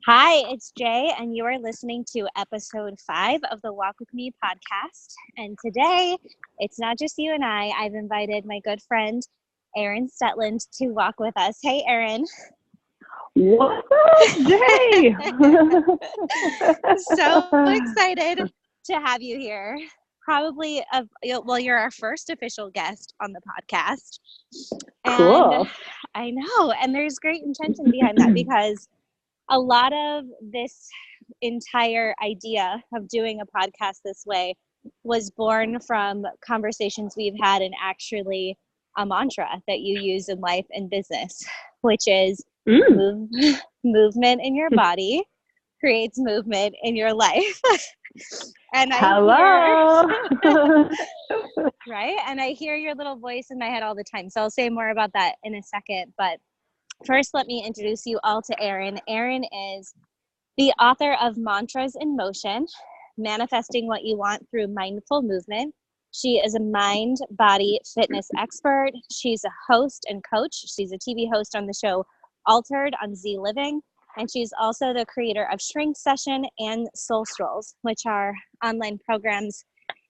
Hi, it's Jay, and you are listening to episode 5 of the Walk With Me podcast. And today, it's not just you and I. I've invited my good friend, Erin Stutland, to walk with us. Hey, Erin. What's up, Jay? So excited to have you here. You're our first official guest on the podcast. And Cool. I know, and there's great intention behind that because a lot of this entire idea of doing a podcast this way was born from conversations we've had, and actually a mantra that you use in life and business, which is movement in your body creates movement in your life. And Hello. Right? And I hear your little voice in my head all the time. So I'll say more about that in a second. But first, let me introduce you all to Erin. Erin is the author of Mantras in Motion, Manifesting What You Want Through Mindful Movement. She is a mind, body, fitness expert. She's a host and coach. She's a TV host on the show Altered on Z Living. And she's also the creator of Shrink Session and Soul Strolls, which are online programs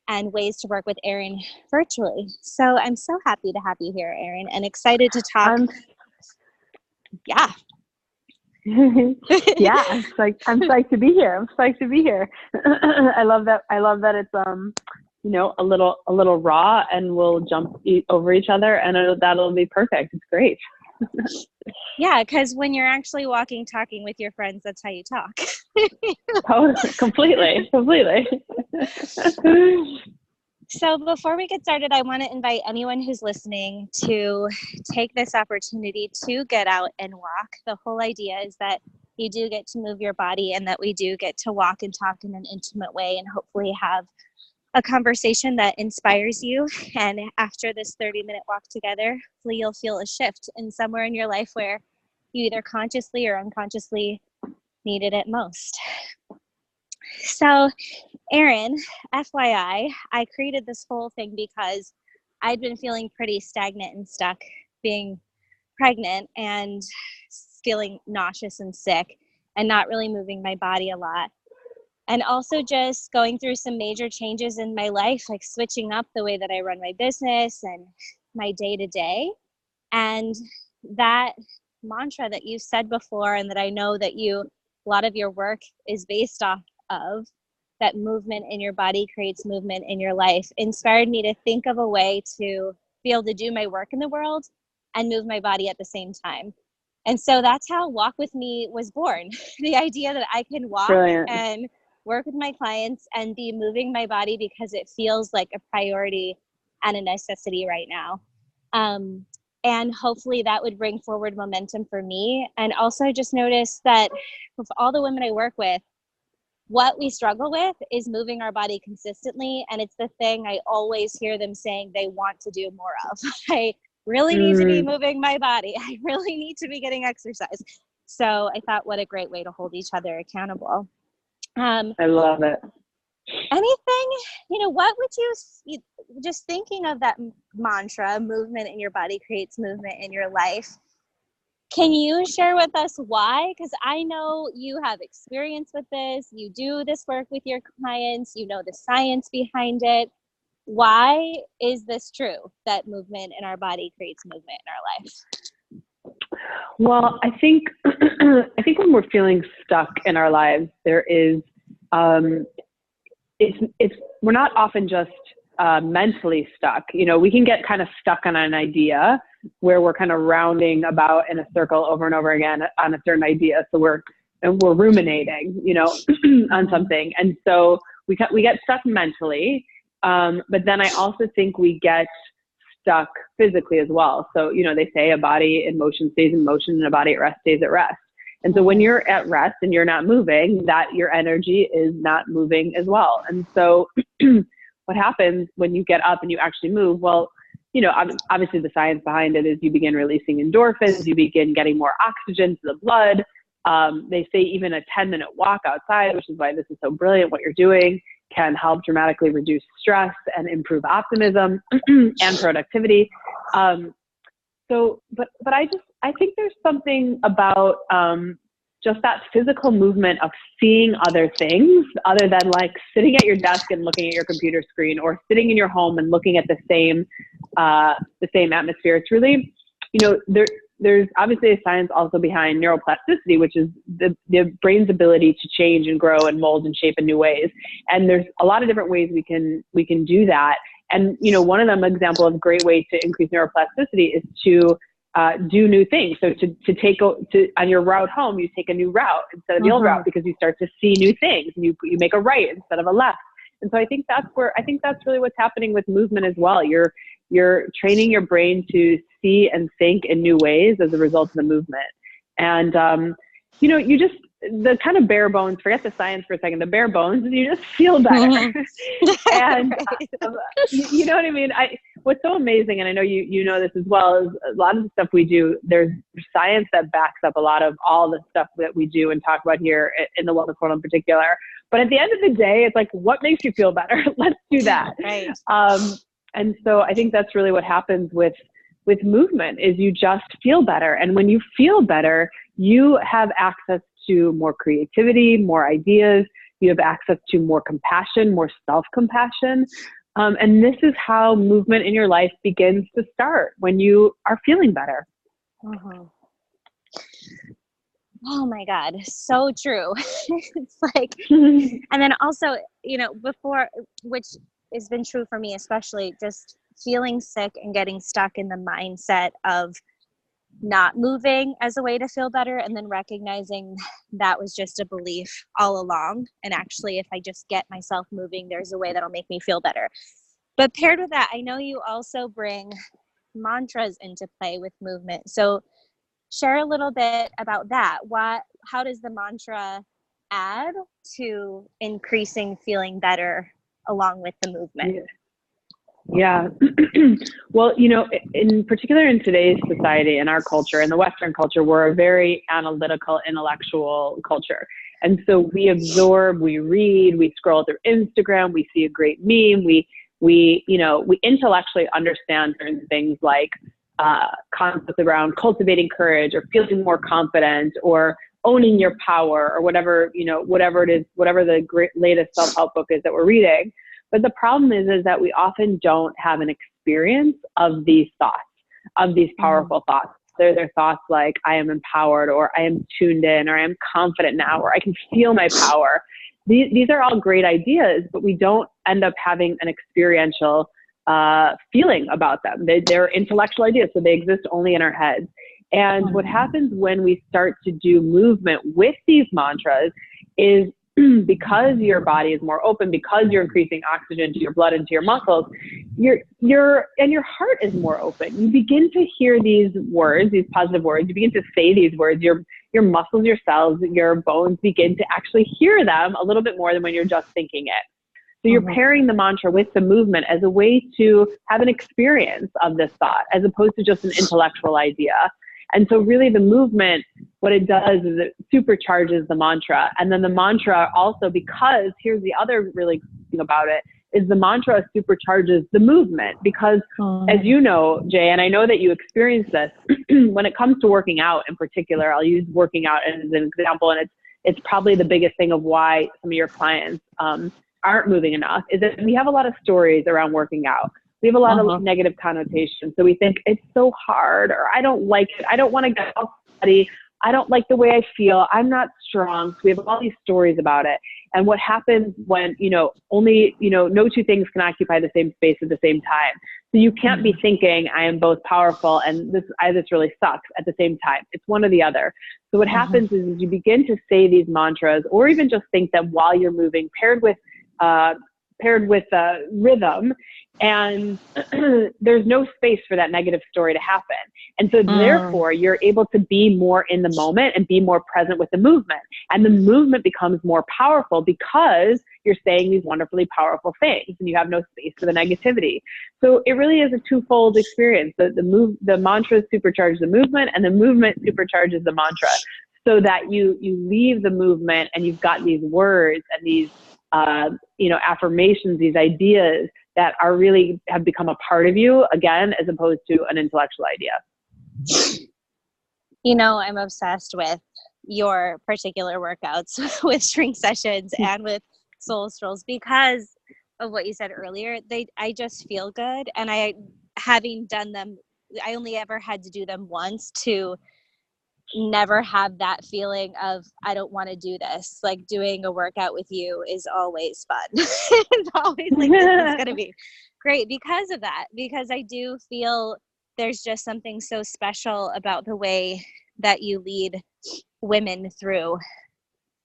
and ways to work with Erin virtually. So I'm so happy to have you here, Erin, and excited to talk. Yeah. Yeah, I'm psyched to be here. I love that it's a little raw, and we'll jump over each other, and that'll be perfect. It's great. Yeah, because when you're actually walking, talking with your friends, that's how you talk. Oh, completely. So before we get started, I want to invite anyone who's listening to take this opportunity to get out and walk. The whole idea is that you do get to move your body, and that we do get to walk and talk in an intimate way, and hopefully have a conversation that inspires you. And after this 30-minute walk together, hopefully you'll feel a shift in somewhere in your life where you either consciously or unconsciously needed it most. So, Erin, FYI, I created this whole thing because I'd been feeling pretty stagnant and stuck being pregnant, and feeling nauseous and sick, and not really moving my body a lot. And also just going through some major changes in my life, like switching up the way that I run my business and my day-to-day. And that mantra that you said before, and that I know that a lot of your work is based off of, that movement in your body creates movement in your life, inspired me to think of a way to be able to do my work in the world and move my body at the same time. And so that's how Walk With Me was born. The idea that I can walk Brilliant. And work with my clients and be moving my body because it feels like a priority and a necessity right now. And hopefully that would bring forward momentum for me. And also just notice that with all the women I work with, what we struggle with is moving our body consistently. And it's the thing I always hear them saying they want to do more of. I really need to be moving my body. I really need to be getting exercise. So I thought, what a great way to hold each other accountable. I love it. Anything, what would you, just thinking of that mantra, movement in your body creates movement in your life. Can you share with us why? Because I know you have experience with this. You do this work with your clients. You know the science behind it. Why is this true, that movement in our body creates movement in our life? Well, I think when we're feeling stuck in our lives, there is we're not often just mentally stuck. We can get kind of stuck on an idea where we're kind of rounding about in a circle over and over again on a certain idea. So we're ruminating, on something, and so we get stuck mentally. But then I also think we get stuck physically as well. So, they say a body in motion stays in motion, and a body at rest stays at rest. And so when you're at rest and you're not moving, that your energy is not moving as well. And so what happens when you get up and you actually move? Well, obviously the science behind it is you begin releasing endorphins, you begin getting more oxygen to the blood. They say even a 10-minute walk outside, which is why this is so brilliant, what you're doing, can help dramatically reduce stress and improve optimism and productivity. But I think there's something about just that physical movement of seeing other things other than like sitting at your desk and looking at your computer screen, or sitting in your home and looking at the same atmosphere. It's really, there's obviously a science also behind neuroplasticity, which is the brain's ability to change and grow and mold and shape in new ways. And there's a lot of different ways we can do that. And, one of them, example of great way to increase neuroplasticity is to do new things. So on your route home, you take a new route instead of the old route, because you start to see new things, and you make a right instead of a left. And so I think that's really what's happening with movement as well. You're training your brain to see and think in new ways as a result of the movement. And, you just, the kind of bare bones, forget the science for a second, the bare bones, you just feel better. And you know what I mean? What's so amazing, and I know you know this as well, is a lot of the stuff we do, there's science that backs up a lot of all the stuff that we do and talk about here in the wellness world in particular. But at the end of the day, it's like, what makes you feel better? Let's do that. Right. And so I think that's really what happens with movement, is you just feel better. And when you feel better, you have access to more creativity, more ideas. You have access to more compassion, more self-compassion. And this is how movement in your life begins to start, when you are feeling better. Oh my God, so true. It's like, and then also, before, which has been true for me, especially just feeling sick and getting stuck in the mindset of not moving as a way to feel better, and then recognizing that was just a belief all along. And actually, if I just get myself moving, there's a way that'll make me feel better. But paired with that, I know you also bring mantras into play with movement. So share a little bit about that. How does the mantra add to increasing feeling better along with the movement? Yeah. Well, in particular in today's society, in our culture, in the Western culture, we're a very analytical, intellectual culture. And so we absorb, we read, we scroll through Instagram, we see a great meme, we intellectually understand certain things like concepts around cultivating courage, or feeling more confident, or owning your power, or whatever it is, whatever the great latest self-help book is that we're reading. But the problem is that we often don't have an experience of these thoughts, of these powerful thoughts. They're thoughts like, I am empowered, or I am tuned in, or I am confident now, or I can feel my power. These are all great ideas, but we don't end up having an experiential feeling about them. They're intellectual ideas, so they exist only in our heads. And what happens when we start to do movement with these mantras is, because your body is more open, because you're increasing oxygen to your blood and to your muscles, your heart is more open. You begin to hear these words, these positive words. You begin to say these words. Your muscles, your cells, your bones begin to actually hear them a little bit more than when you're just thinking it. So you're pairing the mantra with the movement as a way to have an experience of this thought, as opposed to just an intellectual idea. And so really the movement, what it does is it supercharges the mantra. And then the mantra also, because here's the other really thing about it, is the mantra supercharges the movement. Because as you know, Jay, and I know that you experience this, when it comes to working out in particular, I'll use working out as an example, and it's probably the biggest thing of why some of your clients aren't moving enough, is that we have a lot of stories around working out. We have a lot of negative connotations. So we think it's so hard, or I don't like it. I don't want to get all sweaty. I don't like the way I feel. I'm not strong. So we have all these stories about it. And what happens when, only, no two things can occupy the same space at the same time. So you can't be thinking I am both powerful and this really sucks at the same time. It's one or the other. So what happens is you begin to say these mantras, or even just think them while you're moving, paired with rhythm, and there's no space for that negative story to happen. And so therefore you're able to be more in the moment and be more present with the movement. And the movement becomes more powerful because you're saying these wonderfully powerful things and you have no space for the negativity. So it really is a twofold experience. The mantra supercharges the movement, and the movement supercharges the mantra, so that you leave the movement and you've got these words and these affirmations, these ideas that are really have become a part of you again, as opposed to an intellectual idea. I'm obsessed with your particular workouts with shrink sessions and with soul strolls because of what you said earlier. I just feel good, and having done them, I only ever had to do them once to never have that feeling of I don't want to do this. Like doing a workout with you is always fun. It's always like this is going to be great because of that, because I do feel there's just something so special about the way that you lead women through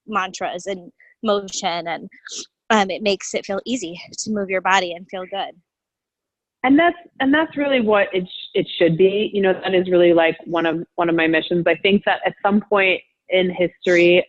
mantras and motion, and it makes it feel easy to move your body and feel good. And that's really what it should be. You know, that is really like one of my missions. I think that at some point in history,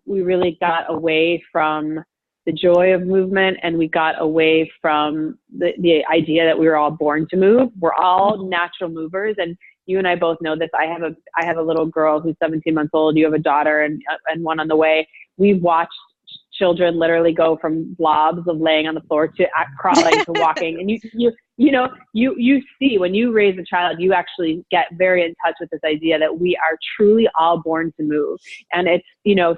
we really got away from the joy of movement, and we got away from the idea that we were all born to move. We're all natural movers, and you and I both know this. I have a little girl who's 17 months old. You have a daughter and one on the way. We've watched children literally go from blobs of laying on the floor to crawling to walking. And you see when you raise a child, you actually get very in touch with this idea that we are truly all born to move. And it's,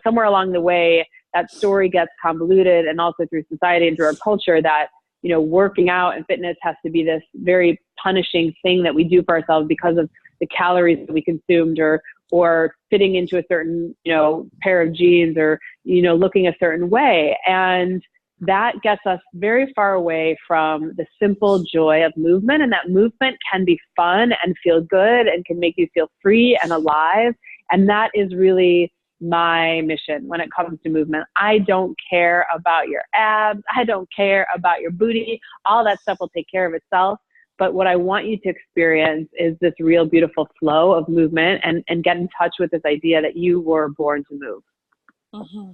somewhere along the way, that story gets convoluted, and also through society and through our culture, that, working out and fitness has to be this very punishing thing that we do for ourselves because of the calories that we consumed, or fitting into a certain, pair of jeans, or, looking a certain way. And that gets us very far away from the simple joy of movement. And that movement can be fun and feel good and can make you feel free and alive. And that is really my mission when it comes to movement. I don't care about your abs. I don't care about your booty. All that stuff will take care of itself. But what I want you to experience is this real beautiful flow of movement, and get in touch with this idea that you were born to move. Mm-hmm.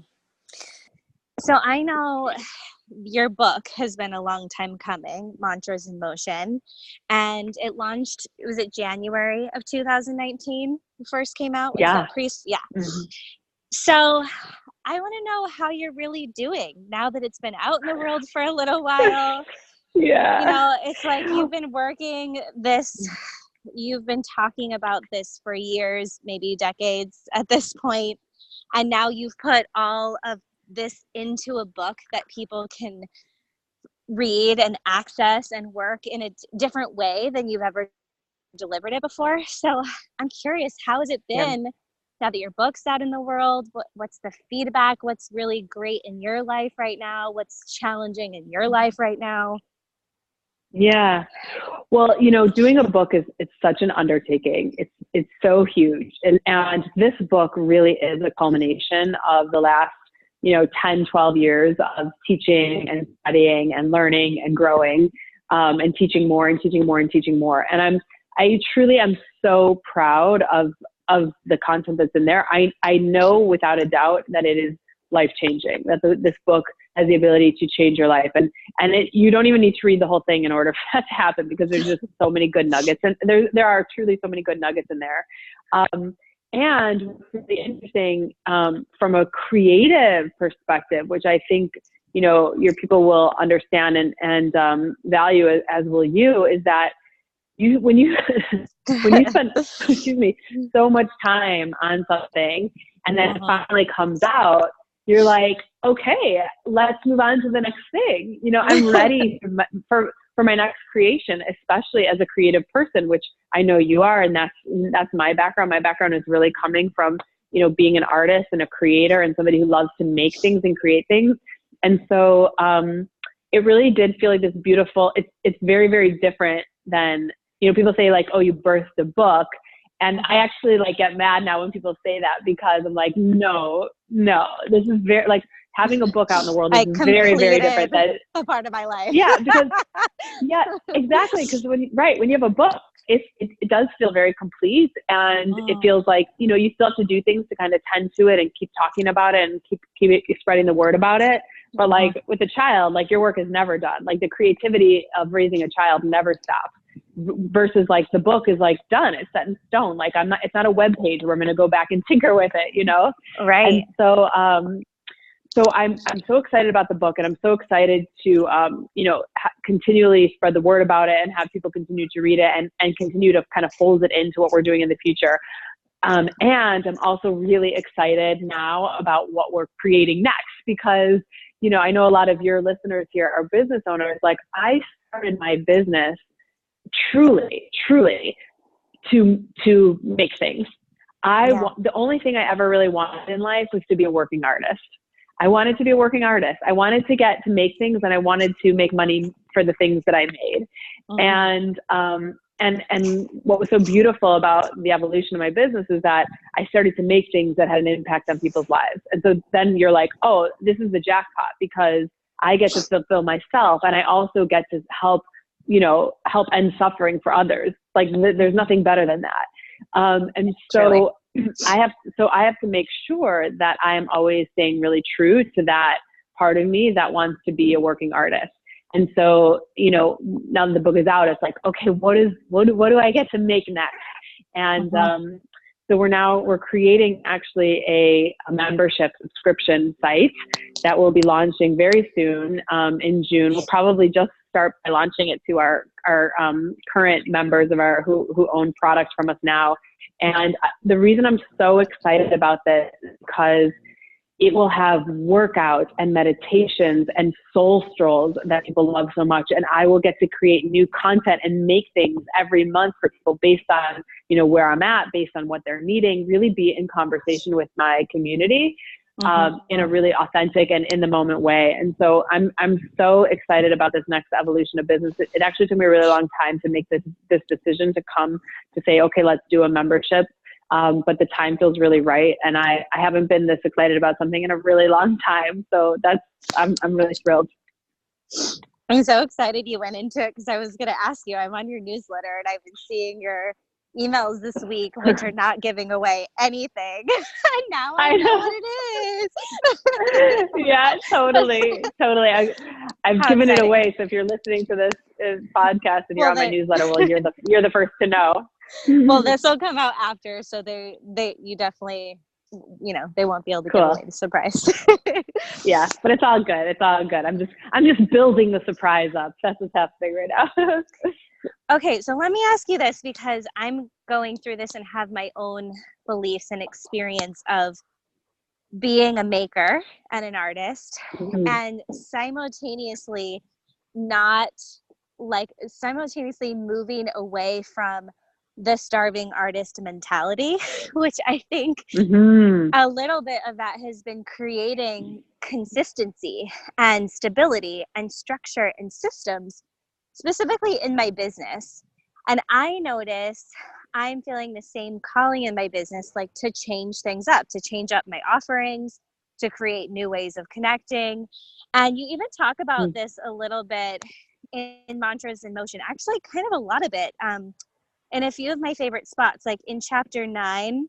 So I know your book has been a long time coming, Mantras in Motion, and it launched, was it January of 2019? It first came out? Yeah. Yeah. Mm-hmm. So I want to know how you're really doing now that it's been out in the world for a little while. Yeah. It's like you've been working this, you've been talking about this for years, maybe decades at this point, and now you've put all of this into a book that people can read and access and work in a different way than you've ever delivered it before. So I'm curious, how has it been now that your book's out in the world? What's the feedback? What's really great in your life right now? What's challenging in your life right now? Yeah. Well, doing a book it's such an undertaking. It's so huge. And this book really is a culmination of the last, 10, 12 years of teaching and studying and learning and growing, and teaching more and teaching more and teaching more. And I truly am so proud of the content that's in there. I know without a doubt that it is life-changing, that this book has the ability to change your life. And you don't even need to read the whole thing in order for that to happen, because there's just so many good nuggets. And there are truly so many good nuggets in there. And what's really interesting, from a creative perspective, which I think, your people will understand and value, as will you, is that when you spend, so much time on something, and then it finally comes out, you're like, okay, let's move on to the next thing. I'm ready for my next creation, especially as a creative person, which I know you are. And that's my background. My background is really coming from, being an artist and a creator and somebody who loves to make things and create things. And so, it really did feel like this beautiful, it's very, very different than, people say like, oh, you birthed a book. And I actually get mad now when people say that, because I'm like, no, this is very, having a book out in the world is very, very different. Than a part of my life. Yeah, because, exactly. Because when you have a book, it does feel very complete, and it feels like, you still have to do things to kind of tend to it and keep talking about it and keep spreading the word about it. But with a child, your work is never done. The creativity of raising a child never stops. Versus the book is done, it's set in stone. It's not a web page where I'm going to go back and tinker with it, Right. And so, so I'm so excited about the book, and I'm so excited to, continually spread the word about it and have people continue to read it and continue to kind of fold it into what we're doing in the future. And I'm also really excited now about what we're creating next, because, you know, I know a lot of your listeners here are business owners. Like, I started my business truly to make things. The only thing I ever really wanted in life was to be a working artist. I wanted to be a working artist. I wanted to get to make things, and I wanted to make money for the things that I made. And what was so beautiful about the evolution of my business is that I started to make things that had an impact on people's lives. And so then you're like, oh, this is the jackpot, because I get to fulfill myself, and I also get to help end suffering for others. Like, there's nothing better than that. And so I have to make sure that I am always staying really true to that part of me that wants to be a working artist. And so, you know, now that the book is out, it's like, okay, what do I get to make next? And so we're creating actually a membership subscription site that will be launching very soon, in June. We'll probably just start by launching it to our current members who own products from us now. And the reason I'm so excited about this is because it will have workouts and meditations and soul strolls that people love so much. And I will get to create new content and make things every month for people based on, you know, where I'm at, based on what they're needing, really be in conversation with my community in a really authentic and in the moment way. And so I'm so excited about this next evolution of business. It actually took me a really long time to make this decision to come to say, okay, let's do a membership. But the time feels really right. And I haven't been this excited about something in a really long time. So I'm really thrilled. I'm so excited you went into it, because I was going to ask you, I'm on your newsletter, and I've been seeing your emails this week, which are not giving away anything. And now I know what it is. Yeah, totally. I've given it away. So if you're listening to this podcast and you're on my newsletter, well, you're the first to know. Well, this will come out after, so you definitely, you know, they won't be able to give away the surprise. Yeah, but it's all good. It's all good. I'm just building the surprise up. That's what's happening right now. Okay, so let me ask you this, because I'm going through this and have my own beliefs and experience of being a maker and an artist, and simultaneously moving away from the starving artist mentality, which I think a little bit of that has been creating consistency and stability and structure and systems, specifically in my business. And I notice I'm feeling the same calling in my business, like to change things up, to change up my offerings, to create new ways of connecting. And you even talk about this a little bit in Mantras in Motion, actually kind of a lot of it. In a few of my favorite spots, like in chapter 9,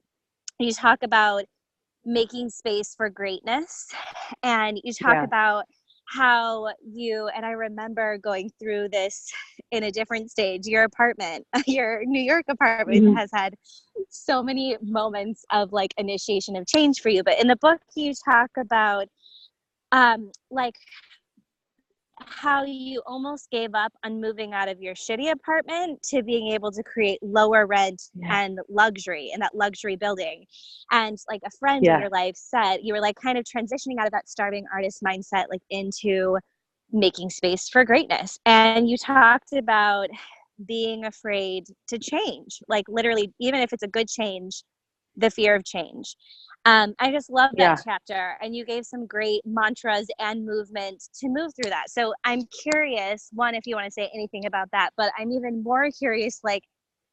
you talk about making space for greatness. And you talk about how and I remember going through this in a different stage. Your apartment, your New York apartment has had so many moments of like initiation of change for you. But in the book, you talk about like how you almost gave up on moving out of your shitty apartment to being able to create lower rent and luxury in that luxury building. And like a friend in your life said, you were like kind of transitioning out of that starving artist mindset, like into making space for greatness. And you talked about being afraid to change, like literally, even if it's a good change, the fear of change. I just love that chapter, and you gave some great mantras and movement to move through that. So I'm curious, one, if you want to say anything about that, but I'm even more curious, like,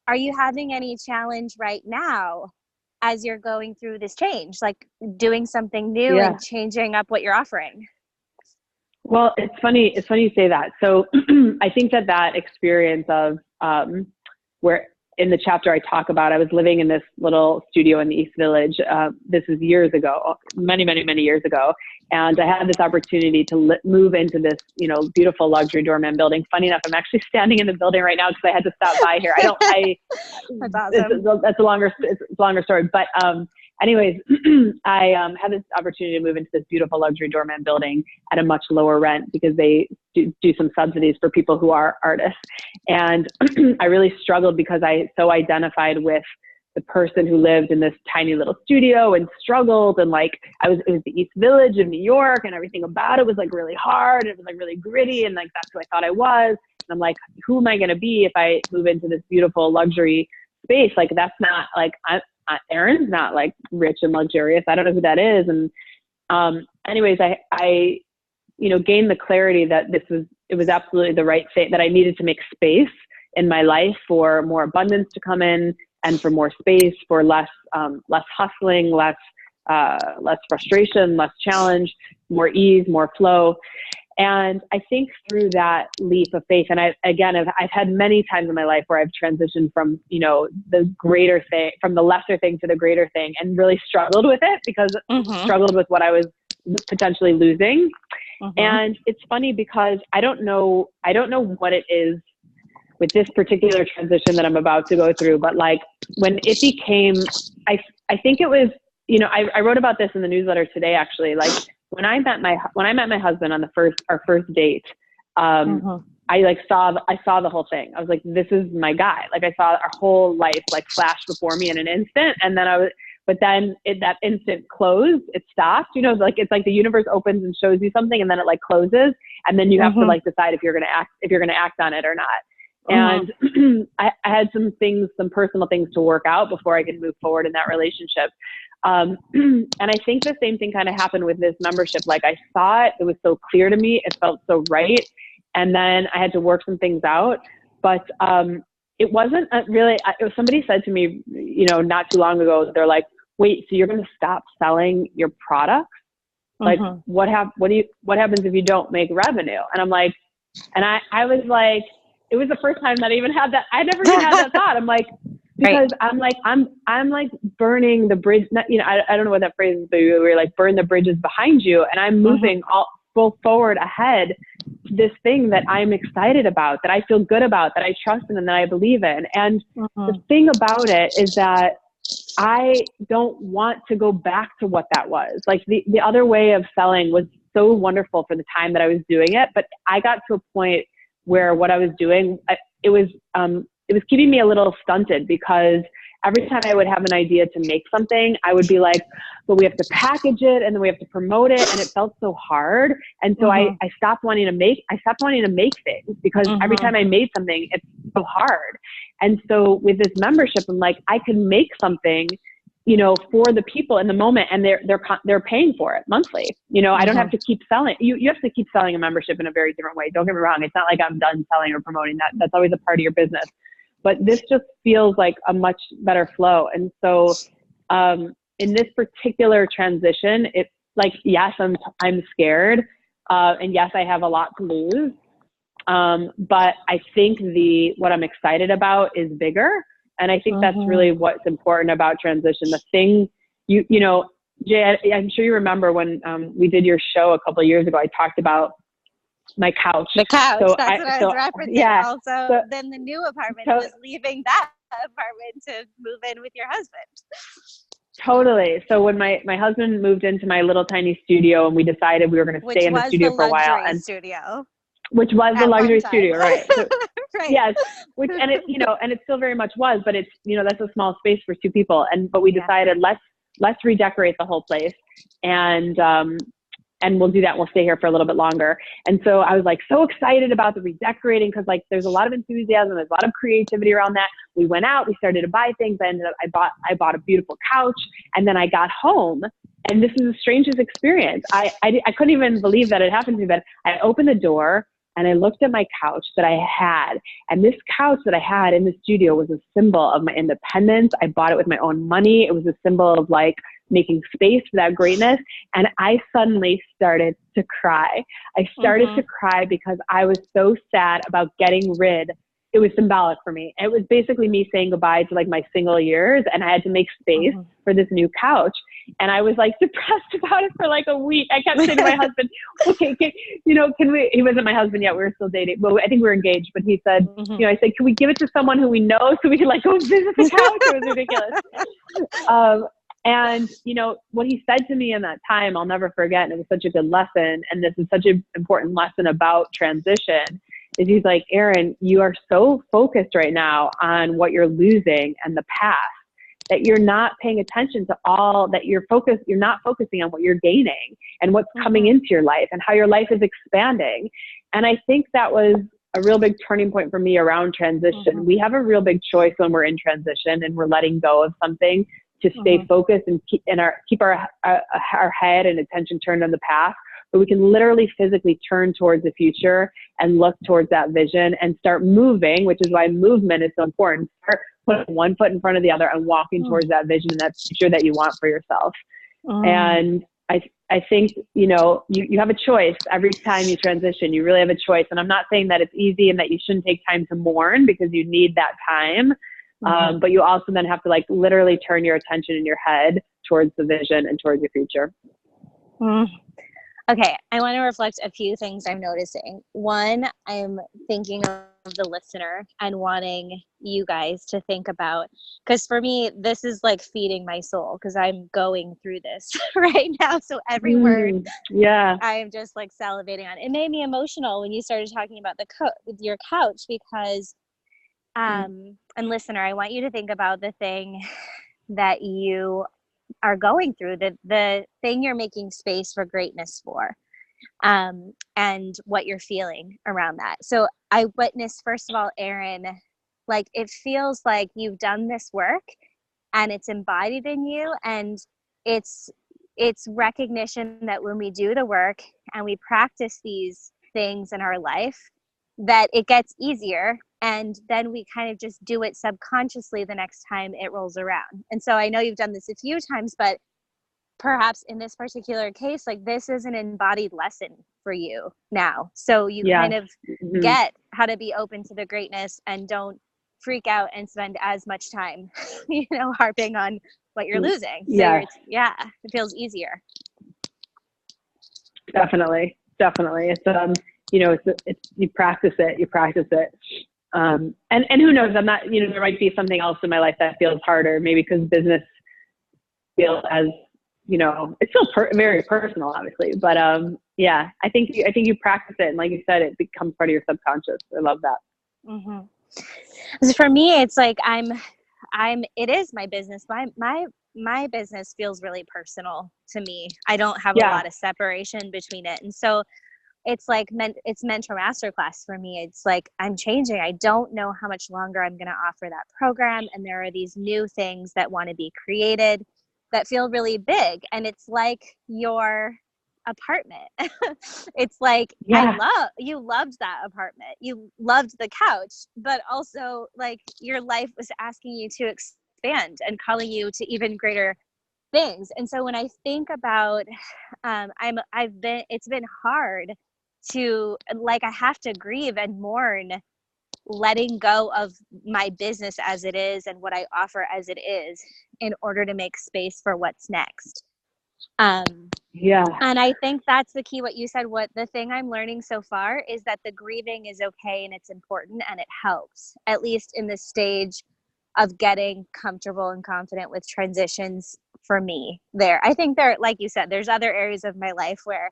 are you having any challenge right now as you're going through this change, like doing something new and changing up what you're offering? Well, it's funny you say that. So I think that experience of where in the chapter I talk about, I was living in this little studio in the East Village. This is years ago, many, many, many years ago. And I had this opportunity to move into this, beautiful luxury doorman building. Funny enough, I'm actually standing in the building right now because I had to stop by here. That's awesome. It's a longer story. But anyways, I had this opportunity to move into this beautiful luxury doorman building at a much lower rent because they do some subsidies for people who are artists. And I really struggled because I so identified with the person who lived in this tiny little studio and struggled. And like, it was the East Village of New York, and everything about it was like really hard. It was like really gritty. And like, that's who I thought I was. And I'm like, who am I going to be if I move into this beautiful luxury space? Like, that's not like, Erin's not like rich and luxurious. I don't know who that is. And anyways, I gained the clarity that it was absolutely the right thing, that I needed to make space in my life for more abundance to come in, and for more space, for less hustling, less frustration, less challenge, more ease, more flow. And I think through that leap of faith, and I've had many times in my life where I've transitioned from, the greater thing, from the lesser thing to the greater thing, and really struggled with it because struggled with what I was potentially losing. And it's funny because I don't know what it is with this particular transition that I'm about to go through, but like when it became, I think it was, I wrote about this in the newsletter today, actually. Like when I met my husband on our first date, I saw the whole thing. I was like, this is my guy. Like I saw our whole life like flash before me in an instant. And then that instant closed, it stopped, it's like the universe opens and shows you something, and then it like closes. And then you have to like decide if you're going to act on it or not. And I had some personal things to work out before I could move forward in that relationship. And I think the same thing kind of happened with this membership. Like I saw it was so clear to me. It felt so right. And then I had to work some things out, but, it wasn't really, somebody said to me, not too long ago, they're like, wait, so you're going to stop selling your products? Like what happens if you don't make revenue? And I'm like, and I was like, it was the first time that I even had that. I never even had that thought. I'm like, because I'm like, I'm like burning the bridge. I don't know what that phrase is, but we're like, burn the bridges behind you. And I'm moving full forward ahead, this thing that I'm excited about, that I feel good about, that I trust in, and that I believe in. And the thing about it is that I don't want to go back to what that was. Like the other way of selling was so wonderful for the time that I was doing it. But I got to a point where what I was doing, it was keeping me a little stunted, because every time I would have an idea to make something, I would be like, but we have to package it, and then we have to promote it. And it felt so hard. And so I stopped wanting to make things, because every time I made something, it's so hard. And so with this membership, I'm like, I can make something, for the people in the moment, and they're paying for it monthly. I don't have to keep selling. You have to keep selling a membership in a very different way. Don't get me wrong. It's not like I'm done selling or promoting that. That's always a part of your business. But this just feels like a much better flow. And so in this particular transition, it's like, yes, I'm scared. And yes, I have a lot to lose. But I think what I'm excited about is bigger. And I think that's really what's important about transition. The thing, Jay, I'm sure you remember when we did your show a couple of years ago, I talked about my couch. The couch, that's what I was referencing. Yeah. Also, then the new apartment was leaving that apartment to move in with your husband. Totally. So when my husband moved into my little tiny studio, and we decided we were going to stay in the studio for a while. Which was the luxury studio, right? So, right. Yes. And it still very much was, but it's, that's a small space for two people. But we decided let's redecorate the whole place, and we'll do that. We'll stay here for a little bit longer. And so I was like so excited about the redecorating, because like there's a lot of enthusiasm, there's a lot of creativity around that. We went out, we started to buy things. I bought a beautiful couch, and then I got home, and this is the strangest experience. I couldn't even believe that it happened to me, but I opened the door and I looked at my couch that I had, and this couch that I had in the studio was a symbol of my independence. I bought it with my own money. It was a symbol of like making space for that greatness. And I suddenly started to cry. I started to cry because I was so sad about getting rid. It was symbolic for me. It was basically me saying goodbye to like my single years, and I had to make space for this new couch. And I was like depressed about it for like a week. I kept saying to my husband, okay, can we, he wasn't my husband yet. We were still dating. Well, I think we were engaged, but he said, I said, can we give it to someone who we know so we can like go visit the couch? It was ridiculous. And what he said to me in that time, I'll never forget. And it was such a good lesson. And this is such an important lesson about transition, is he's like, Erin, you are so focused right now on what you're losing and the past, that you're not paying attention to all that you're not focusing on what you're gaining and what's coming into your life and how your life is expanding. And I think that was a real big turning point for me around transition. We have a real big choice when we're in transition and we're letting go of something to stay focused and keep our head and attention turned on the path. But we can literally physically turn towards the future and look towards that vision and start moving, which is why movement is so important. Start putting one foot in front of the other and walking towards that vision and that future that you want for yourself. And I think, you know, you have a choice every time you transition. You really have a choice. And I'm not saying that it's easy and that you shouldn't take time to mourn, because you need that time. But you also then have to like literally turn your attention in your head towards the vision and towards your future. Okay, I want to reflect a few things I'm noticing. One, I'm thinking of the listener and wanting you guys to think about, because for me, this is like feeding my soul, because I'm going through this right now. So every word, I am just like salivating on. It made me emotional when you started talking about your couch, because, and listener, I want you to think about the thing that you are going through, the thing you're making space for greatness for, and what you're feeling around that. So I witnessed, first of all, Erin, like it feels like you've done this work and it's embodied in you, and it's recognition that when we do the work and we practice these things in our life, that it gets easier. And then we kind of just do it subconsciously the next time it rolls around. And so I know you've done this a few times, but perhaps in this particular case, like this is an embodied lesson for you now. So you kind of get how to be open to the greatness and don't freak out and spend as much time, you know, harping on what you're losing. So it feels easier. Definitely. It's, you know, it's you practice it. And who knows, I'm not, you know, there might be something else in my life that feels harder, maybe because business feels as, you know, it's still very personal, obviously, but I think you practice it, and like you said, it becomes part of your subconscious. I love that. So for me, it's like it is my business. My business feels really personal to me. I don't have a lot of separation between it, and so it's like it's Mentor Masterclass for me. It's like I'm changing. I don't know how much longer I'm going to offer that program, and there are these new things that want to be created that feel really big. And it's like your apartment. It's like you loved that apartment. You loved the couch, but also like your life was asking you to expand and calling you to even greater things. And so when I think about, it's been hard to, like, I have to grieve and mourn letting go of my business as it is and what I offer as it is in order to make space for what's next. And I think that's the key, what you said. What the thing I'm learning so far is that the grieving is okay and it's important and it helps, at least in the stage of getting comfortable and confident with transitions for me there. I think there, like you said, there's other areas of my life where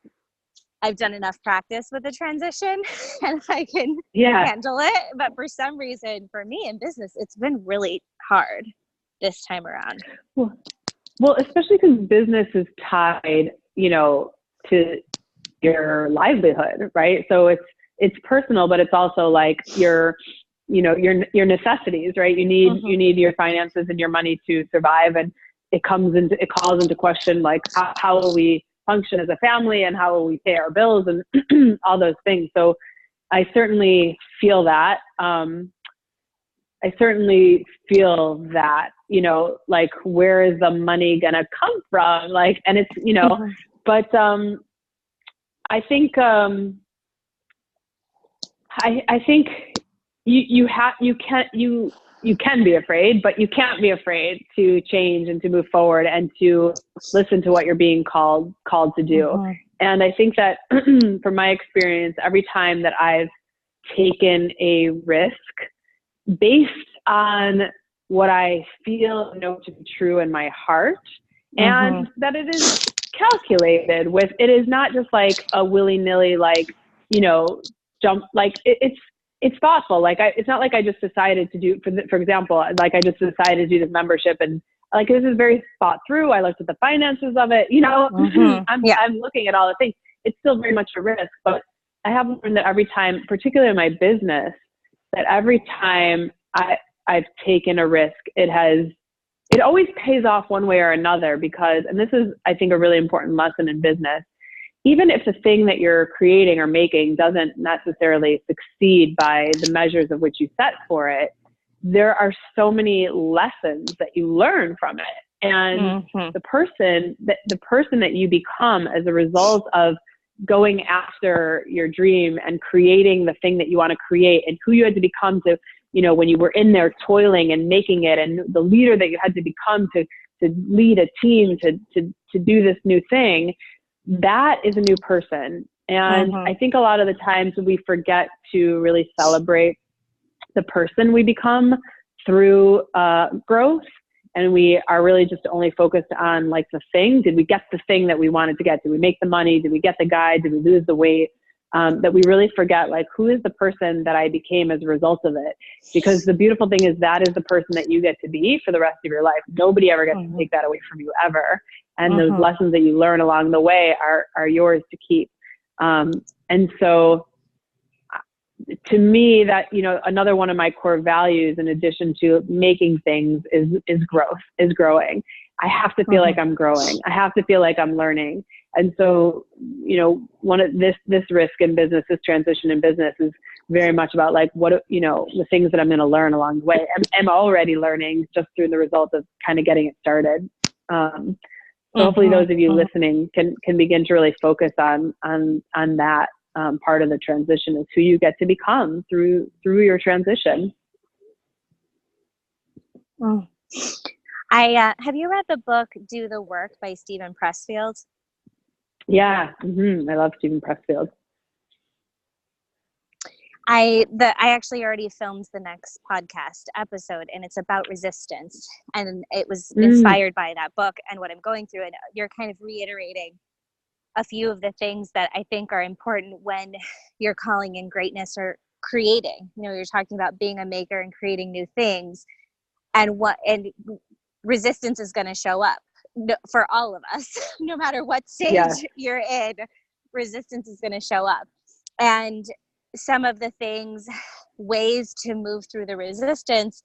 I've done enough practice with the transition and I can handle it. But for some reason, for me in business, it's been really hard this time around. Well, especially because business is tied, you know, to your livelihood, right? So it's personal, but it's also like your necessities, right? You need your finances and your money to survive, and it calls into question like how will we function as a family and how will we pay our bills and all those things. So I certainly feel that. You know, like, where is the money gonna come from? Like, and it's, you know, but I think you can be afraid, but you can't be afraid to change and to move forward and to listen to what you're being called to do. And I think that from my experience, every time that I've taken a risk based on what I feel know to be true in my heart, and that it is calculated with, it is not just like a willy-nilly, like, you know, jump, like it's thoughtful. Like it's not like I just decided to do, for example, like I just decided to do this membership and like, this is very thought through. I looked at the finances of it, I'm looking at all the things. It's still very much a risk, but I have learned that every time, particularly in my business, that every time I've taken a risk, it always pays off one way or another, because, and this is, I think, a really important lesson in business, even if the thing that you're creating or making doesn't necessarily succeed by the measures of which you set for it, there are so many lessons that you learn from it. And the person that you become as a result of going after your dream and creating the thing that you want to create, and who you had to become to, when you were in there toiling and making it, and the leader that you had to become to lead a team to do this new thing, that is a new person. And I think a lot of the times we forget to really celebrate the person we become through growth. And we are really just only focused on like the thing. Did we get the thing that we wanted to get? Did we make the money? Did we get the guy? Did we lose the weight? That we really forget, like, who is the person that I became as a result of it? Because the beautiful thing is that is the person that you get to be for the rest of your life. Nobody ever gets to take that away from you ever. And those lessons that you learn along the way are yours to keep. And so to me, that, another one of my core values, in addition to making things, is growth, is growing. I have to feel like I'm growing. I have to feel like I'm learning. And so, one of this risk in business, this transition in business, is very much about like the things that I'm going to learn along the way. I'm already learning just through the result of kind of getting it started. So hopefully those of you listening can begin to really focus on that part of the transition, is who you get to become through your transition. Have you read the book Do the Work by Stephen Pressfield? Yeah. I love Stephen Pressfield. I actually already filmed the next podcast episode, and it's about resistance, and it was inspired by that book and what I'm going through. And you're kind of reiterating a few of the things that I think are important when you're calling in greatness or creating. You're talking about being a maker and creating new things, and resistance is going to show up for all of us, no matter what stage you're in. Resistance is going to show up, and some of the ways to move through the resistance,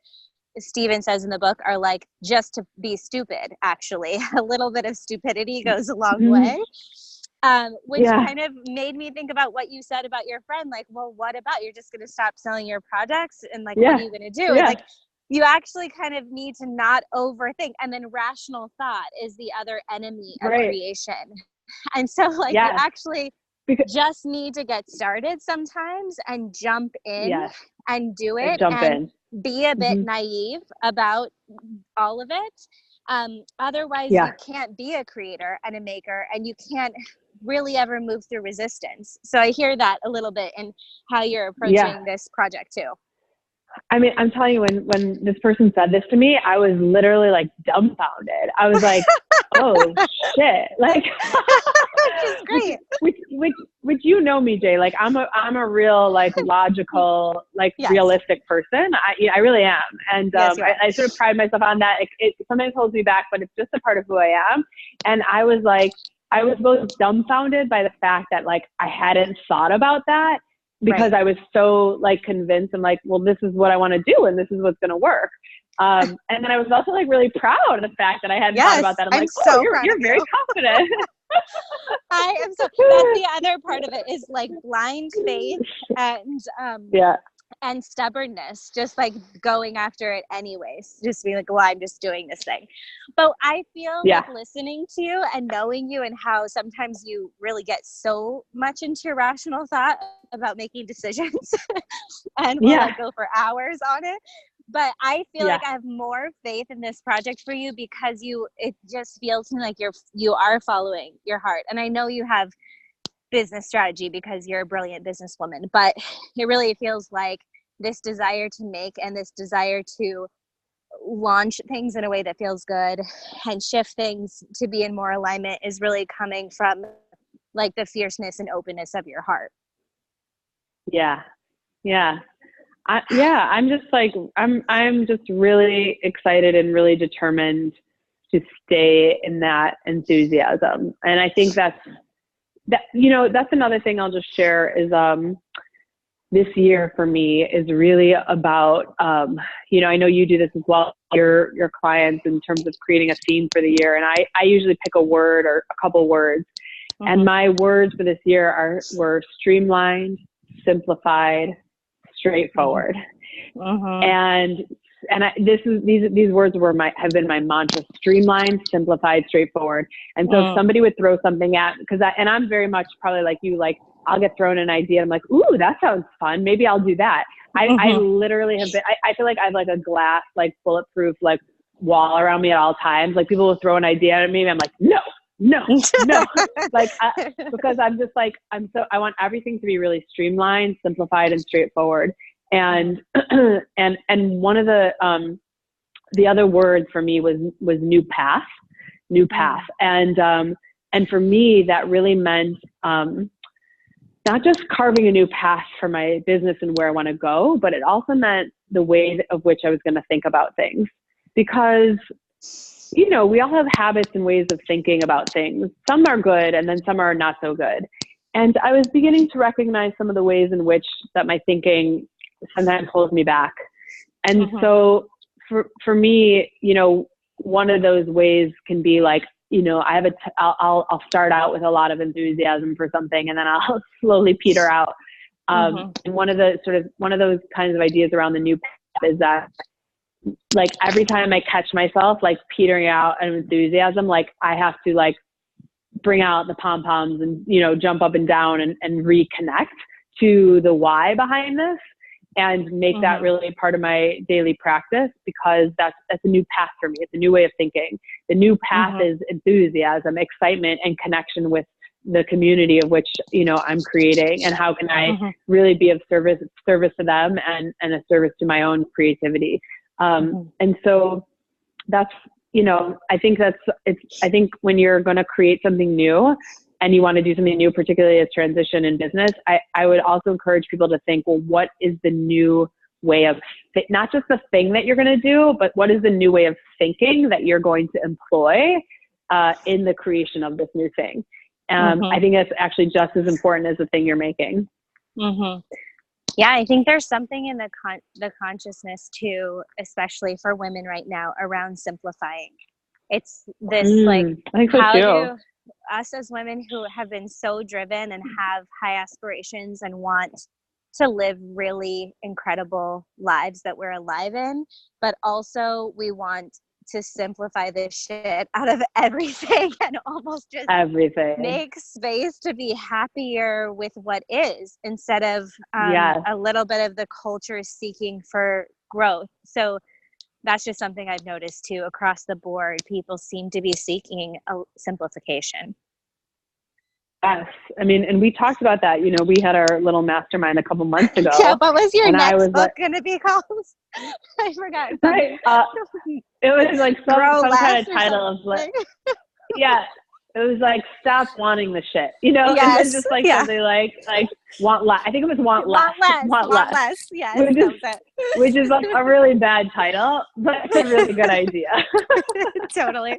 Stephen says in the book, are like just to be stupid. Actually, a little bit of stupidity goes a long way. Which kind of made me think about what you said about your friend. Like, well, what about you're just going to stop selling your products, and like, what are you going to do? Like, you actually kind of need to not overthink. And then rational thought is the other enemy of creation. And so like you actually just need to get started sometimes and jump in and do it and be a bit naive about all of it. Otherwise you can't be a creator and a maker, and you can't really ever move through resistance. So I hear that a little bit in how you're approaching this project too. I mean, I'm telling you, when this person said this to me, I was literally like dumbfounded. I was like, oh shit. Like, which is great. Which me, Jay, like I'm a real like logical, like realistic person. I really am. And I sort of pride myself on that. It sometimes holds me back, but it's just a part of who I am. And I was both dumbfounded by the fact that like I hadn't thought about that, because I was so like convinced and like, well, this is what I want to do, and this is what's going to work. And then I was also like really proud of the fact that I hadn't thought about that. I'm like, oh, you're very confident. I am so. That's the other part of it, is like blind faith and stubbornness, just like going after it anyways, just being like, well, I'm just doing this thing. But I feel like listening to you and knowing you, and how sometimes you really get so much into rational thought about making decisions and we'll like go for hours on it. But I feel like I have more faith in this project for you, because it just feels to me like you are following your heart. And I know you have business strategy because you're a brilliant businesswoman, but it really feels like this desire to make and this desire to launch things in a way that feels good and shift things to be in more alignment is really coming from like the fierceness and openness of your heart. I'm just really excited and really determined to stay in that enthusiasm. And I think that's another thing I'll just share is, this year for me is really about, I know you do this as well, your clients, in terms of creating a theme for the year. And I usually pick a word or a couple words. Mm-hmm. And my words for this year were streamlined, simplified, straightforward. Mm-hmm. These words have been my mantra: streamlined, simplified, straightforward. And so if somebody would throw something and I'm very much probably like you, like I'll get thrown an idea. I'm like, ooh, that sounds fun. Maybe I'll do that. I literally have been, I feel like I have like a glass, like bulletproof, like wall around me at all times. Like people will throw an idea at me and I'm like, no. Like, because I'm just like, I want everything to be really streamlined, simplified, and straightforward. And one of the other words for me was new path. And for me, that really meant, not just carving a new path for my business and where I want to go, but it also meant the way of which I was going to think about things. Because, we all have habits and ways of thinking about things. Some are good and then some are not so good. And I was beginning to recognize some of the ways in which that my thinking sometimes holds me back. And so for me, one of those ways can be like, I'll start out with a lot of enthusiasm for something, and then I'll slowly peter out. And one of those kinds of ideas around the new path is that, like, every time I catch myself like petering out an enthusiasm, like I have to like bring out the pom-poms and, jump up and down and reconnect to the why behind this, and make that really part of my daily practice, because that's a new path for me. It's a new way of thinking. The new path is enthusiasm, excitement, and connection with the community of which, I'm creating, and how can I really be of service to them and a service to my own creativity. And so that's, I think when you're going to create something new and you want to do something new, particularly as transition in business, I would also encourage people to think, well, what is the new way of not just the thing that you're going to do, but what is the new way of thinking that you're going to employ in the creation of this new thing? I think that's actually just as important as the thing you're making. Yeah, I think there's something in the consciousness too, especially for women right now, around simplifying. It's this like, I think so how too. do us as women who have been so driven and have high aspirations and want to live really incredible lives that we're alive in, but also we want to simplify this shit out of everything and almost just make space to be happier with what is, instead of a little bit of the culture seeking for growth. So that's just something I've noticed too, across the board. People seem to be seeking a simplification. Yes. I mean, and we talked about that, we had our little mastermind a couple months ago. Yeah, what was your next book going to be called? I forgot. Right. It was like some kind of title of like, it was like, stop wanting the shit, and then just like something like want less. I think it was want less. Want less. Yes. Which is like a really bad title, but it's a really good idea. Totally.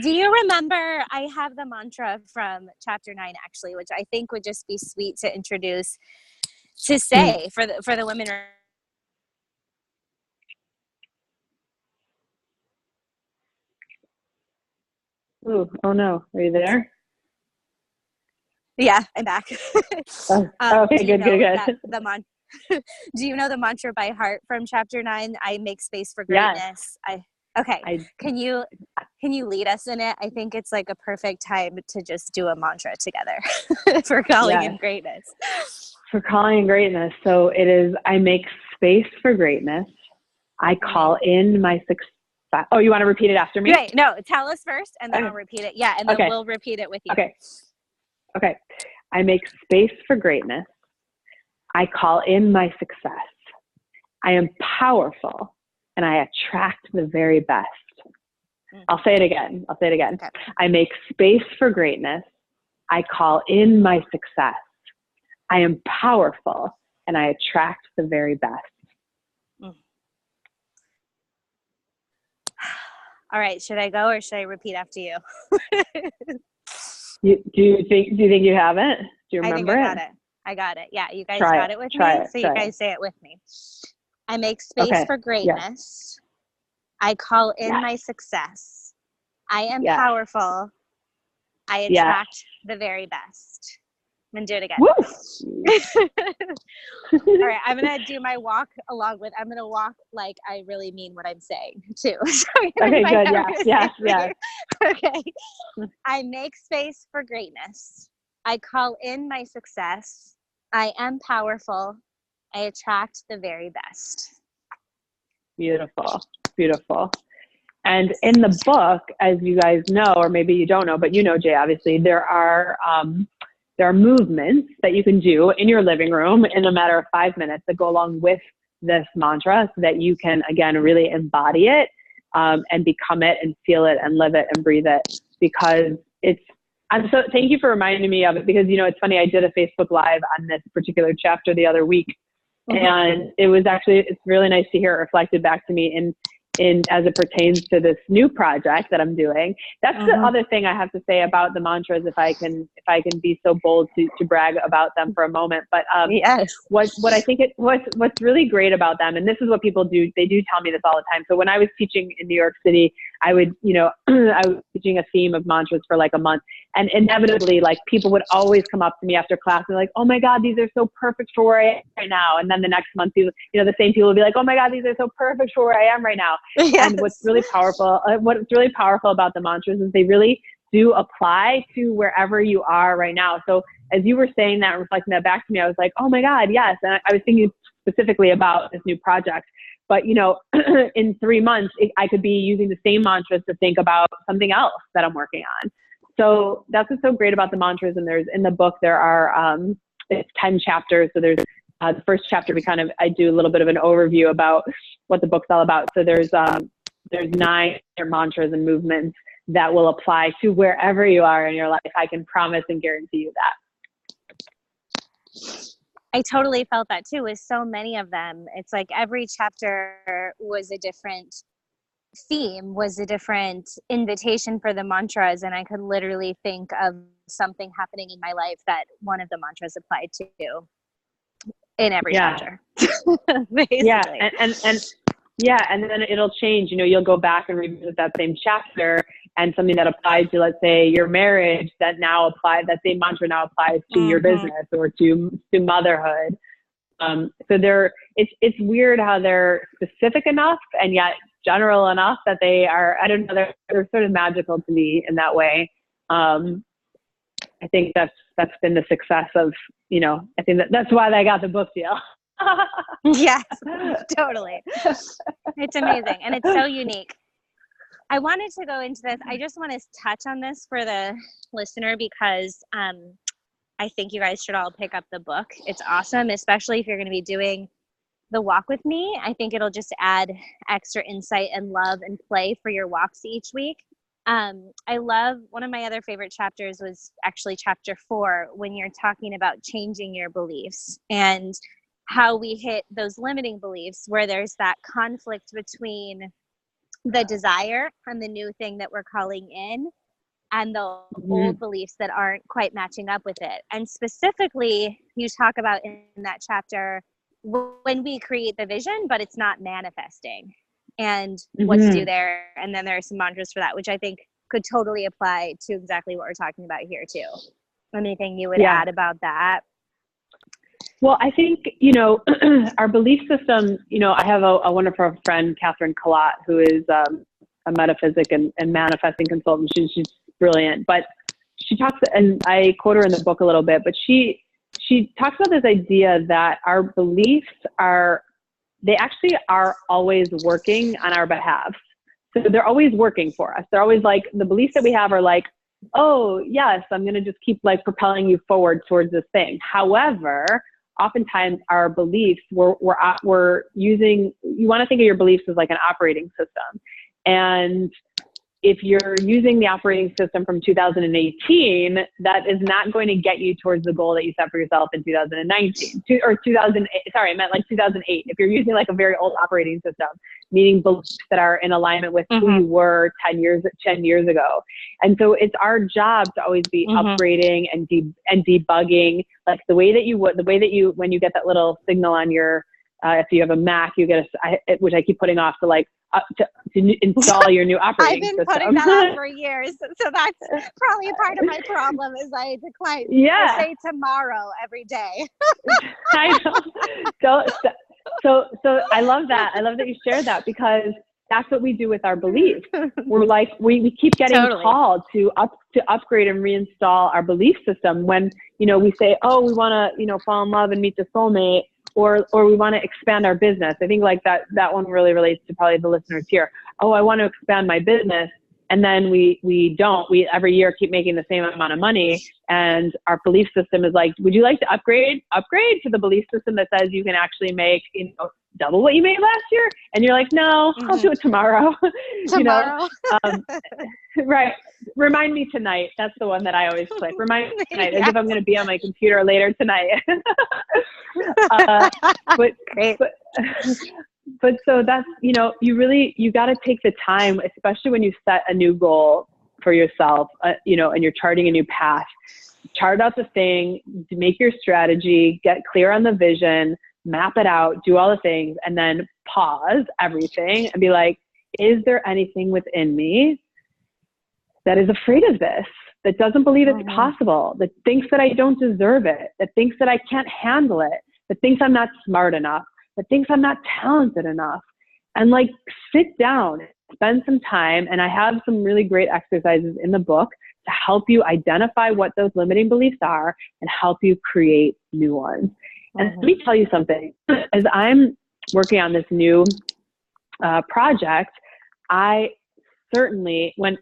Do you remember, I have the mantra from chapter 9 actually, which I think would just be sweet to introduce, to say for the women. Ooh, oh no, are you there? Yeah, I'm back. Okay, good. Do you know the mantra by heart from chapter 9? I make space for greatness. Yes. Can you lead us in it? I think it's like a perfect time to just do a mantra together for calling in greatness. For calling in greatness. So it is, I make space for greatness. I call in my success. Oh, you want to repeat it after me? Right. No, tell us first and then I'll repeat it. Yeah. And then we'll repeat it with you. Okay. I make space for greatness. I call in my success. I am powerful and I attract the very best. I'll say it again. Okay. I make space for greatness. I call in my success. I am powerful and I attract the very best. All right. Should I go or should I repeat after you? Do you think you have it? Do you I think remember I got it. I got it. Yeah. You guys Try got it. it with Try me. it. So you Try guys it. say it with me. I make space Okay. for Yes. greatness. I call in Yes. my success. I am Yes. powerful. I Yes. attract the very best. I'm going to do it again. Woo! All right. I'm going to do my walk I'm going to walk like I really mean what I'm saying too. So Okay, good. Yes. Okay. I make space for greatness. I call in my success. I am powerful. I attract the very best. Beautiful. Beautiful. And in the book, as you guys know, or maybe you don't know, but you know, Jay, obviously, there are movements that you can do in your living room in a matter of 5 minutes that go along with this mantra so that you can, again, really embody it and become it and feel it and live it and breathe it, because thank you for reminding me of it, because, you know, it's funny, I did a Facebook Live on this particular chapter the other week, and it's really nice to hear it reflected back to me in as it pertains to this new project that I'm doing. That's the other thing I have to say about the mantras, if I can be so bold to brag about them for a moment. But yes, what I think what's really great about them, and this is what people do, they do tell me this all the time. So when I was teaching in New York City, I would, you know, I was teaching a theme of mantras for like a month, and inevitably, like, people would always come up to me after class and be like, oh my God, these are so perfect for where I am right now. And then the next month, the same people would be like, oh my God, these are so perfect for where I am right now. Yes. And what's really powerful about the mantras is they really do apply to wherever you are right now. So as you were saying that and reflecting that back to me, I was like, oh my God, yes. And I was thinking specifically about this new project. But, you know, in 3 months, I could be using the same mantras to think about something else that I'm working on. So that's what's so great about the mantras. And in the book, there are, it's 10 chapters. So there's the first chapter, I do a little bit of an overview about what the book's all about. So there's 9 mantras and movements that will apply to wherever you are in your life. I can promise and guarantee you that. I totally felt that too, with so many of them. It's like every chapter was a different theme, was a different invitation for the mantras, and I could literally think of something happening in my life that one of the mantras applied to in every chapter. Basically. And then it'll change. You know, you'll go back and revisit that same chapter, and something that applied to, let's say, your marriage, that same mantra now applies to your business or to motherhood. So it's weird how they're specific enough and yet general enough that they are, I don't know, they're sort of magical to me in that way. I think that's been the success of, you know, I think that's why they got the book deal. Yes, totally. It's amazing. And it's so unique. I wanted to go into this. I just want to touch on this for the listener because I think you guys should all pick up the book. It's awesome, especially if you're going to be doing the walk with me. I think it'll just add extra insight and love and play for your walks each week. I love, one of my other favorite chapters was actually chapter 4, when you're talking about changing your beliefs and how we hit those limiting beliefs where there's that conflict between the desire and the new thing that we're calling in and the old beliefs that aren't quite matching up with it. And specifically, you talk about in that chapter when we create the vision, but it's not manifesting, and what to do there. And then there are some mantras for that, which I think could totally apply to exactly what we're talking about here too. Anything you would add about that? Well, I think, you know, our belief system, you know, I have a wonderful friend, Catherine Kalat, who is a metaphysic and manifesting consultant. She's brilliant, but she talks, and I quote her in the book a little bit, but she talks about this idea that our beliefs they actually are always working on our behalf. So they're always working for us. They're always like, the beliefs that we have are like, oh yes, I'm going to just keep like propelling you forward towards this thing. However, oftentimes our beliefs, we're using, you want to think of your beliefs as like an operating system. And if you're using the operating system from 2018, that is not going to get you towards the goal that you set for yourself in 2019 or 2008. Sorry, I meant like 2008. If you're using like a very old operating system, meaning beliefs that are in alignment with who you were 10 years ago. And so it's our job to always be upgrading and debugging, like the way that you, when you get that little signal on your, if you have a Mac, you get which I keep putting off to like, to install your new operating system. I've been putting that off for years. So that's probably part of my problem is I decline. Yeah. I say tomorrow every day. I know. So I love that. I love that you shared that, because that's what we do with our beliefs. We're like, we keep getting called to upgrade and reinstall our belief system when, we say, oh, we want to, fall in love and meet the soulmate, or we want to expand our business. I think like that one really relates to probably the listeners here. Oh, I want to expand my business. And then we don't. We every year keep making the same amount of money. And our belief system is like, would you like to upgrade to the belief system that says you can actually make, double what you made last year? And you're like, no, I'll do it tomorrow. Tomorrow. Right. Remind me tonight. That's the one that I always click. Remind me tonight, as if I'm going to be on my computer later tonight. But so that's, you got to take the time, especially when you set a new goal for yourself, and you're charting a new path. Chart out the thing, make your strategy, get clear on the vision, map it out, do all the things, and then pause everything and be like, is there anything within me that is afraid of this, that doesn't believe it's possible, that thinks that I don't deserve it, that thinks that I can't handle it, that thinks I'm not smart enough, that thinks I'm not talented enough? And like, sit down, spend some time. And I have some really great exercises in the book to help you identify what those limiting beliefs are and help you create new ones. And let me tell you something, as I'm working on this new project, I certainly we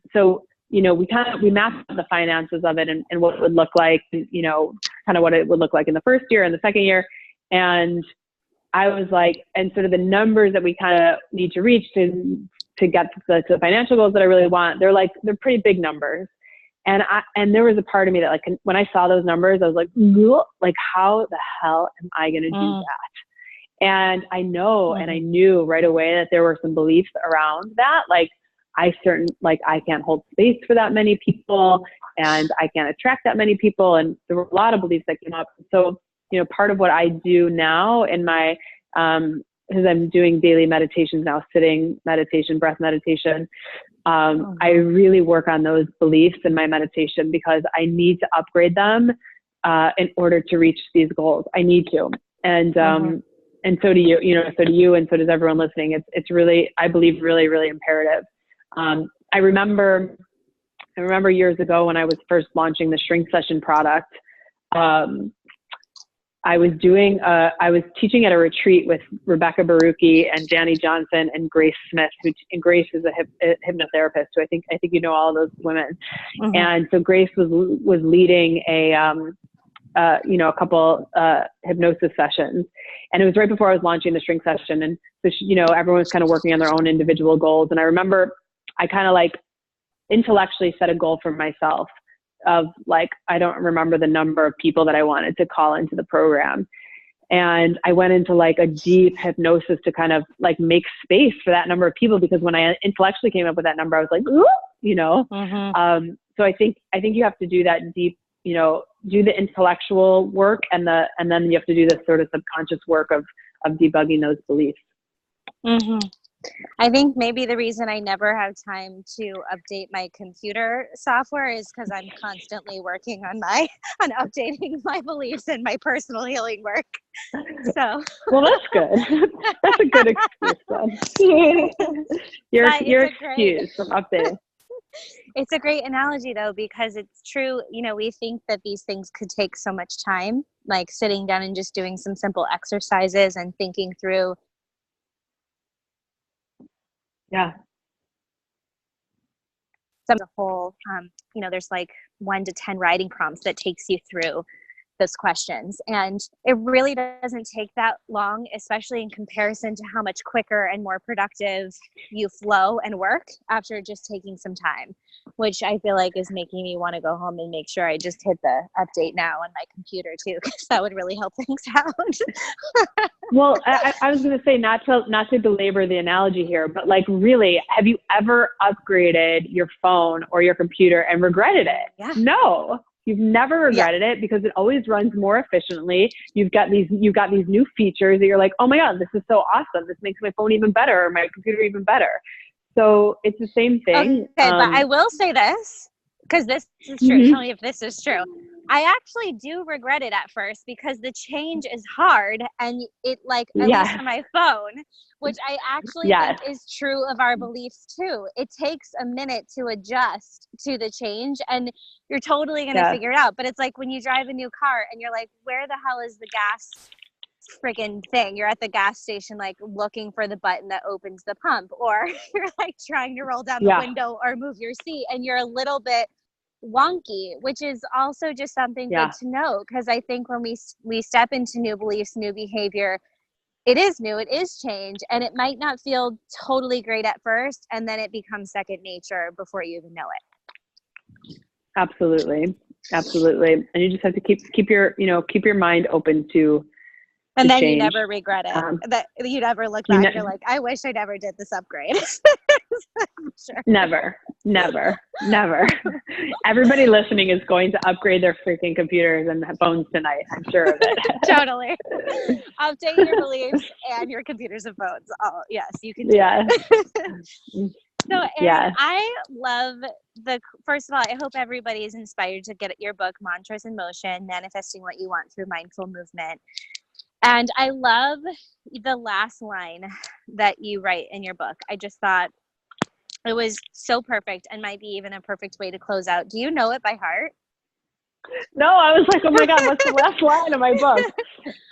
mapped out the finances of it and what it would look like, kind of what it would look like in the first year and the second year. And I was like, and sort of the numbers that we kind of need to reach to get to the financial goals that I really want, they're pretty big numbers. And there was a part of me that, like, when I saw those numbers, I was like, how the hell am I going to do that? And I know, and I knew right away that there were some beliefs around that. Like, I can't hold space for that many people, and I can't attract that many people. And there were a lot of beliefs that came up. So, part of what I do now in my, because I'm doing daily meditations now, sitting meditation, breath meditation. I really work on those beliefs in my meditation because I need to upgrade them in order to reach these goals. I need to. And so do you, so do you, and so does everyone listening. It's really, I believe, really, really imperative. I remember years ago when I was first launching the Shrink Session product, I was teaching at a retreat with Rebecca Baruchi and Danny Johnson and Grace Smith, and Grace is a hypnotherapist, who I think all of those women. And so Grace was leading a couple hypnosis sessions, and it was right before I was launching the Shrink Session. And so everyone was kind of working on their own individual goals. And I remember I kind of like intellectually set a goal for myself of like, I don't remember the number of people that I wanted to call into the program. And I went into like a deep hypnosis to kind of like make space for that number of people, because when I intellectually came up with that number, I was like, ooh, so I think you have to do that deep, do the intellectual work, and then you have to do this sort of subconscious work of debugging those beliefs. I think maybe the reason I never have time to update my computer software is because I'm constantly working on updating my beliefs and my personal healing work. So, well, that's good. That's a good excuse then. Your excuse from updating. It's a great analogy though, because it's true. We think that these things could take so much time, like sitting down and just doing some simple exercises and thinking through. Yeah. The whole, there's like 1 to 10 writing prompts that takes you through those questions. And it really doesn't take that long, especially in comparison to how much quicker and more productive you flow and work after just taking some time, which I feel like is making me want to go home and make sure I just hit the update now on my computer too, because that would really help things out. Well, I was going to say, not to belabor the analogy here, but like, really, have you ever upgraded your phone or your computer and regretted it? Yeah. No, you've never regretted it, because it always runs more efficiently. You've got these new features that you're like, oh my God, this is so awesome. This makes my phone even better, or my computer even better. So it's the same thing. Okay, but I will say this, because this is true. Mm-hmm. Tell me if this is true. I actually do regret it at first, because the change is hard, and it, like, at least on my phone, which I actually think is true of our beliefs too. It takes a minute to adjust to the change, and you're totally going to figure it out. But it's like when you drive a new car and you're like, where the hell is the gas freaking thing? You're at the gas station, like, looking for the button that opens the pump, or you're like trying to roll down the window or move your seat, and you're a little bit wonky, which is also just something good to know, because I think when we step into new beliefs, new behavior, it is new, it is change, and it might not feel totally great at first, and then it becomes second nature before you even know it. Absolutely. And you just have to keep your mind open to and then change. You never regret it. That you never look back, you're like, I wish I never did this upgrade. Sure. Never. Everybody listening is going to upgrade their freaking computers and phones tonight. I'm sure of it. Totally. Update your beliefs and your computers and phones. Oh, yes, you can do it. So, Erin, I love first of all, I hope everybody is inspired to get your book, Mantras in Motion, Manifesting What You Want Through Mindful Movement. And I love the last line that you write in your book. I just thought it was so perfect, and might be even a perfect way to close out. Do you know it by heart? No, I was like, oh my God, what's the last line of my book?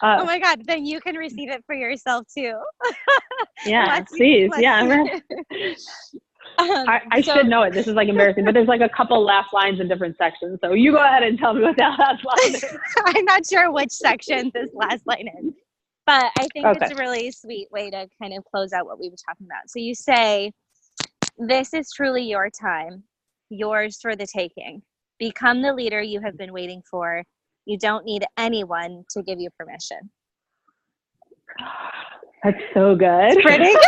Oh my God, then you can receive it for yourself too. Please. I should know it. This is like embarrassing, but there's like a couple last lines in different sections. So you go ahead and tell me what that last line is. I'm not sure which section this last line is, but I think it's a really sweet way to kind of close out what we were talking about. So you say, this is truly your time, yours for the taking. Become the leader you have been waiting for. You don't need anyone to give you permission. That's so good. It's pretty good.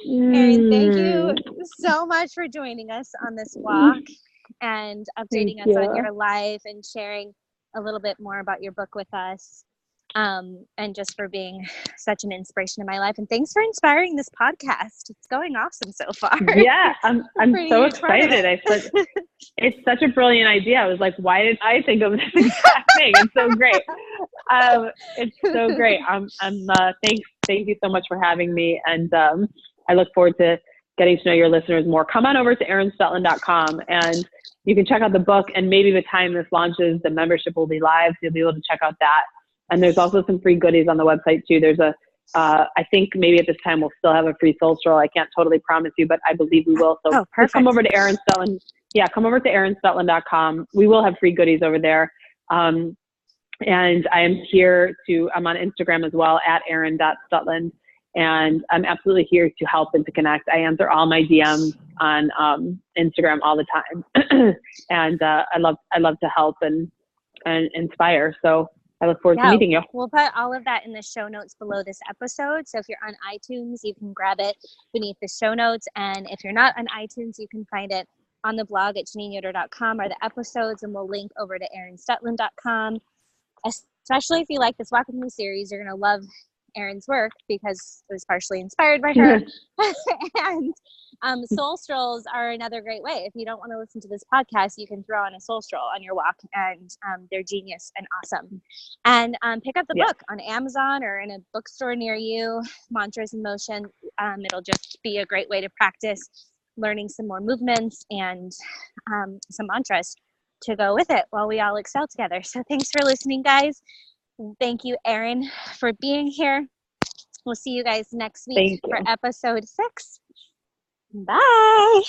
Erin, thank you so much for joining us on this walk and updating us on your life and sharing a little bit more about your book with us. And just for being such an inspiration in my life. And thanks for inspiring this podcast. It's going awesome so far. Yeah, I'm so excited. It's such a brilliant idea. I was like, why did I think of this exact thing? It's so great. It's so great. Thank you so much for having me. And I look forward to getting to know your listeners more. Come on over to erinstutland.com and you can check out the book, and maybe the time this launches, the membership will be live. So you'll be able to check out that. And there's also some free goodies on the website too. There's I think maybe at this time we'll still have a free soul stroll. I can't totally promise you, but I believe we will. So come over to Erin Stutland. Yeah, come over to erinstutland.com. We will have free goodies over there. And I am I'm on Instagram as well, at erin.stutland. And I'm absolutely here to help and to connect. I answer all my DMs on Instagram all the time. And I love to help and inspire. So I look forward to meeting you. We'll put all of that in the show notes below this episode. So if you're on iTunes, you can grab it beneath the show notes. And if you're not on iTunes, you can find it on the blog at JeannineYoder.com or the episodes, and we'll link over to erinstutland.com. Especially if you like this Walk With Me series, you're going to love Erin's work because it was partially inspired by her. And soul strolls are another great way. If you don't want to listen to this podcast, you can throw on a soul stroll on your walk, and they're genius and awesome. And pick up the book on Amazon or in a bookstore near you, Mantras in Motion. It'll just be a great way to practice learning some more movements and some mantras to go with it while we all excel together. So thanks for listening, guys. Thank you, Erin, for being here. We'll see you guys next week for episode 6. Bye.